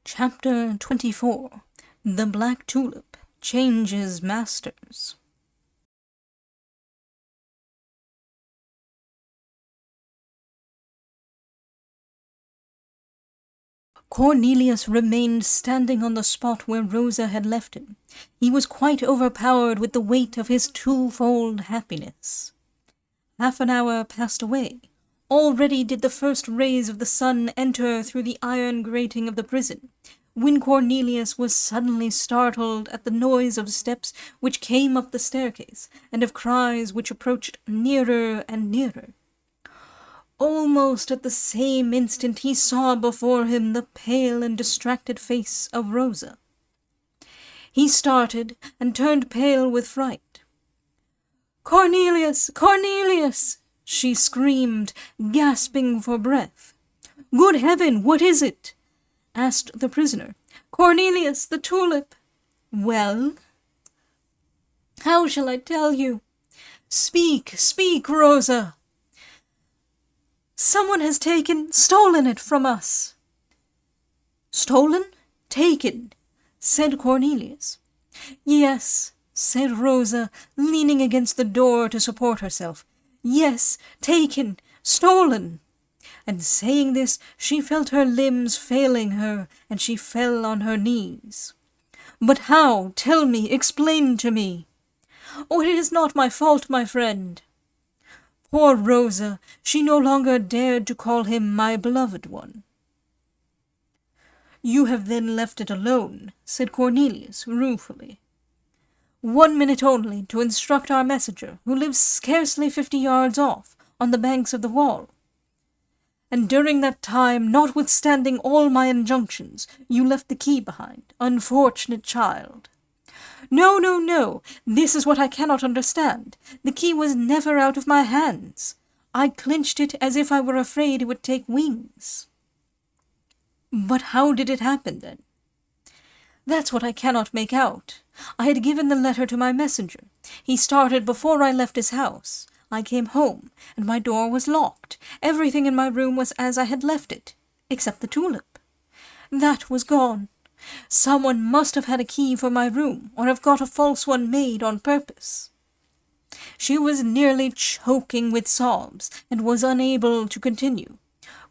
Chapter 24. The Black Tulip Changes Masters. Cornelius remained standing on the spot where Rosa had left him. He was quite overpowered with the weight of his twofold happiness. Half an hour passed away. Already did the first rays of the sun enter through the iron grating of the prison, when Cornelius was suddenly startled at the noise of steps which came up the staircase, and of cries which approached nearer and nearer. Almost at the same instant he saw before him the pale and distracted face of Rosa. He started, and turned pale with fright. "Cornelius! Cornelius!" she screamed, gasping for breath. "Good heaven, what is it?" asked the prisoner. "Cornelius, the tulip." "Well?" "How shall I tell you?" "Speak, speak, Rosa." "Someone has stolen it from us." "Stolen? Taken?" said Cornelius. "Yes," said Rosa, leaning against the door to support herself. "Yes, taken, stolen." And saying this, she felt her limbs failing her, and she fell on her knees. "But how? Tell me, explain to me." "Oh, it is not my fault, my friend." Poor Rosa, she no longer dared to call him my beloved one. "You have then left it alone," said Cornelius ruefully. "1 minute only, to instruct our messenger, who lives scarcely 50 yards off, on the banks of the wall. And during that time, notwithstanding all my injunctions, you left the key behind, unfortunate child." "No, no, no, this is what I cannot understand. The key was never out of my hands. I clinched it as if I were afraid it would take wings." "But how did it happen, then?" "That's what I cannot make out. I had given the letter to my messenger. He started before I left his house. I came home, and my door was locked. Everything in my room was as I had left it, except the tulip. That was gone. Someone must have had a key for my room, or have got a false one made on purpose." She was nearly choking with sobs, and was unable to continue.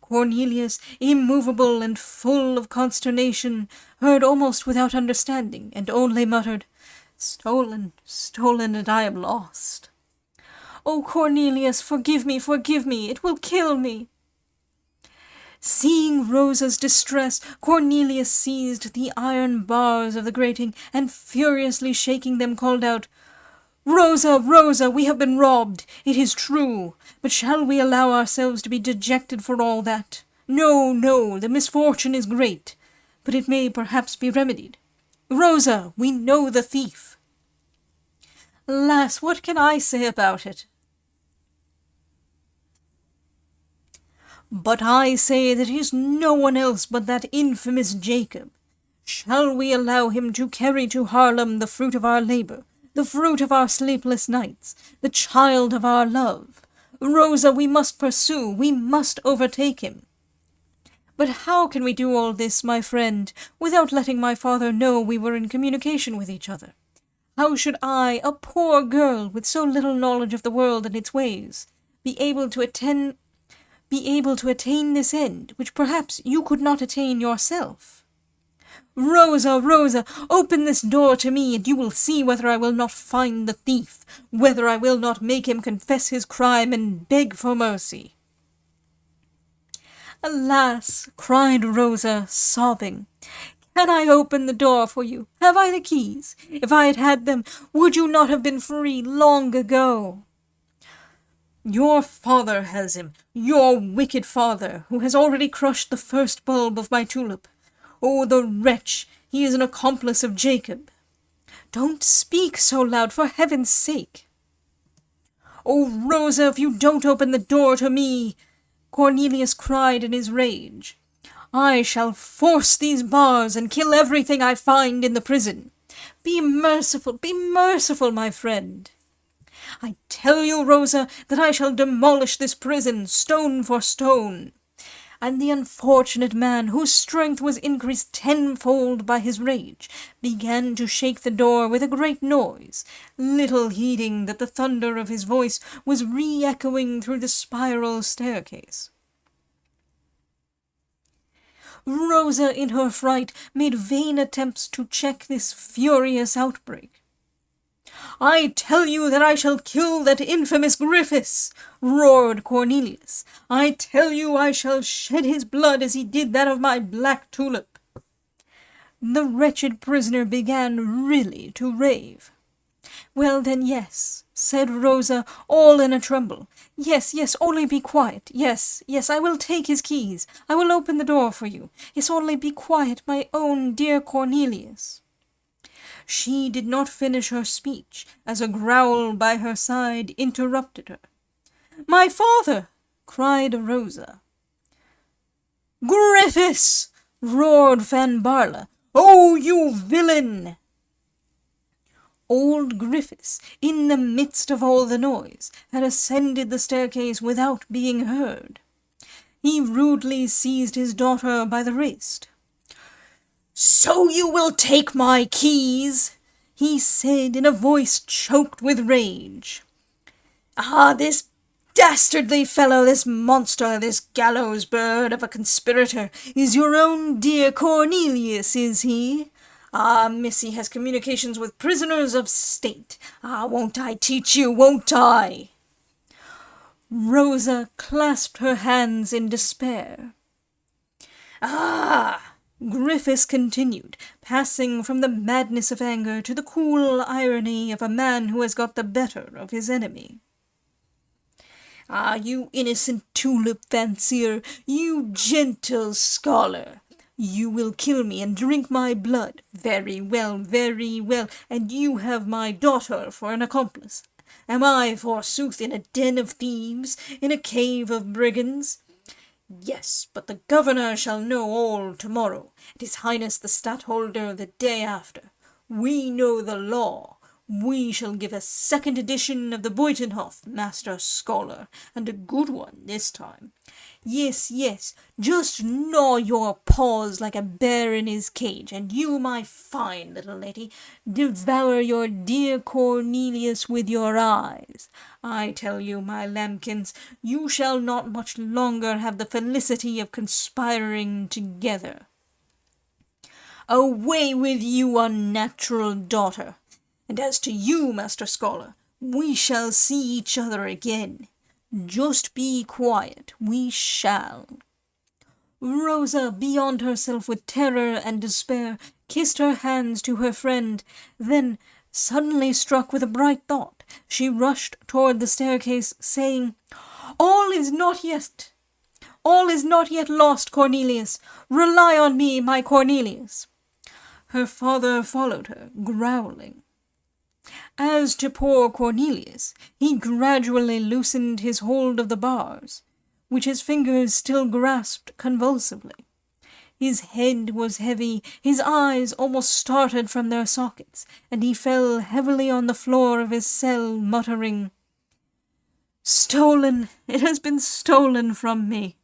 Cornelius, immovable and full of consternation, heard almost without understanding, and only muttered, "Stolen, stolen, and I am lost." "Oh, Cornelius, forgive me, it will kill me." Seeing Rosa's distress, Cornelius seized the iron bars of the grating, and furiously shaking them, called out, "Rosa, Rosa, we have been robbed, it is true, but shall we allow ourselves to be dejected for all that? No, no, the misfortune is great, but it may perhaps be remedied. Rosa, we know the thief." "Alas, what can I say about it?" "But I say that it is no one else but that infamous Jacob. Shall we allow him to carry to Haarlem the fruit of our labor, the fruit of our sleepless nights, the child of our love? Rosa, we must pursue, we must overtake him." "But how can we do all this, my friend, without letting my father know we were in communication with each other? How should I, a poor girl with so little knowledge of the world and its ways, be able to attain this end, which perhaps you could not attain yourself? Rosa, Rosa, open this door to me, and you will see whether I will not find the thief, whether I will not make him confess his crime and beg for mercy." "Alas," cried Rosa, sobbing, "can I open the door for you? Have I the keys? If I had had them, would you not have been free long ago?" "Your father has him, your wicked father, who has already crushed the first bulb of my tulip. Oh, the wretch! He is an accomplice of Jacob." "Don't speak so loud, for heaven's sake." "Oh, Rosa, if you don't open the door to me," Cornelius cried in his rage, "I shall force these bars and kill everything I find in the prison. Be merciful, my friend. I tell you, Rosa, that I shall demolish this prison, stone for stone. and the unfortunate man, whose strength was increased tenfold by his rage, began to shake the door with a great noise, little heeding that the thunder of his voice was re-echoing through the spiral staircase. Rosa, in her fright, made vain attempts to check this furious outbreak. "I tell you that I shall kill that infamous Griffiths!" roared Cornelius. "I tell you I shall shed his blood as he did that of my black Tulip." The wretched prisoner began really to rave. "Well, then, yes," said Rosa, all in a tremble. "Yes, yes, only be quiet. Yes, yes, I will take his keys. I will open the door for you. Yes, only be quiet, my own dear Cornelius." She did not finish her speech, as a growl by her side interrupted her. "My father!" cried Rosa. "Griffiths!" roared Van Barle. "Oh, you villain!" Old Griffiths, in the midst of all the noise, had ascended the staircase without being heard. He rudely seized his daughter by the wrist. "So you will take my keys?" he said in a voice choked with rage. "Ah, this dastardly fellow, this monster, this gallows bird of a conspirator, is your own dear Cornelius, is he? Ah, Missy has communications with prisoners of state. Ah, won't I teach you, won't I?" Rosa clasped her hands in despair. "Ah!" Griffiths continued, passing from the madness of anger to the cool irony of a man who has got the better of his enemy. "Ah, you innocent tulip fancier, you gentle scholar! You will kill me and drink my blood. Very well, and you have my daughter for an accomplice. Am I, forsooth, in a den of thieves, in a cave of brigands? Yes, but the governor shall know all tomorrow, and his highness the stadtholder the day after. We know the law. We shall give a second edition of the Buitenhof, master scholar, and a good one this time. Yes, yes, just gnaw your paws like a bear in his cage, and you, my fine little lady, devour your dear Cornelius with your eyes. I tell you, my lambkins, you shall not much longer have the felicity of conspiring together. Away with you, unnatural daughter! And as to you, master scholar, we shall see each other again. Just be quiet, we shall." Rosa, beyond herself with terror and despair, kissed her hands to her friend. Then, suddenly struck with a bright thought, she rushed toward the staircase, saying, All is not yet lost, Cornelius. Rely on me, my Cornelius." Her father followed her, growling. As to poor Cornelius, he gradually loosened his hold of the bars, which his fingers still grasped convulsively. His head was heavy, his eyes almost started from their sockets, and he fell heavily on the floor of his cell, muttering, "Stolen! It has been stolen from me!"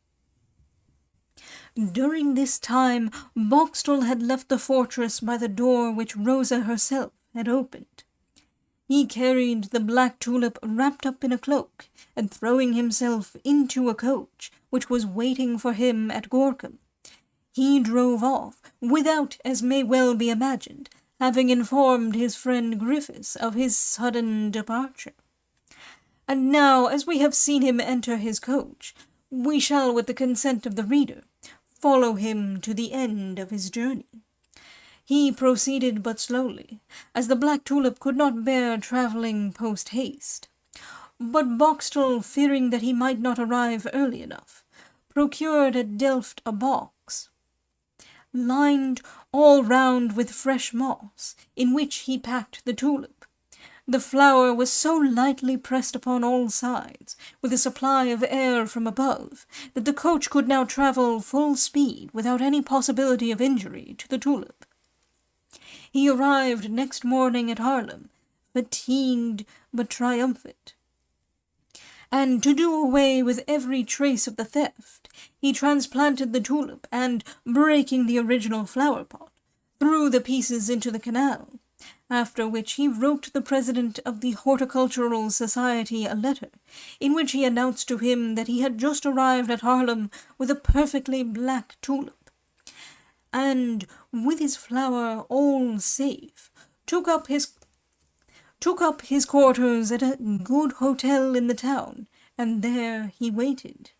During this time, Boxtel had left the fortress by the door which Rosa herself had opened. He carried the black tulip wrapped up in a cloak, and throwing himself into a coach, which was waiting for him at Gorkum, he drove off, without, as may well be imagined, having informed his friend Griffiths of his sudden departure. And now, as we have seen him enter his coach, we shall, with the consent of the reader, follow him to the end of his journey. He proceeded but slowly, as the black tulip could not bear travelling post-haste. But Boxtel, fearing that he might not arrive early enough, procured at Delft a box, lined all round with fresh moss, in which he packed the tulip. The flower was so lightly pressed upon all sides, with a supply of air from above, that the coach could now travel full speed without any possibility of injury to the tulip. He arrived next morning at Haarlem, fatigued but triumphant. and to do away with every trace of the theft, he transplanted the tulip and, breaking the original flower pot, threw the pieces into the canal, after which he wrote the president of the Horticultural Society a letter, in which he announced to him that he had just arrived at Harlem with a perfectly black tulip, and, with his flower all safe, took up his quarters at a good hotel in the town, and there he waited.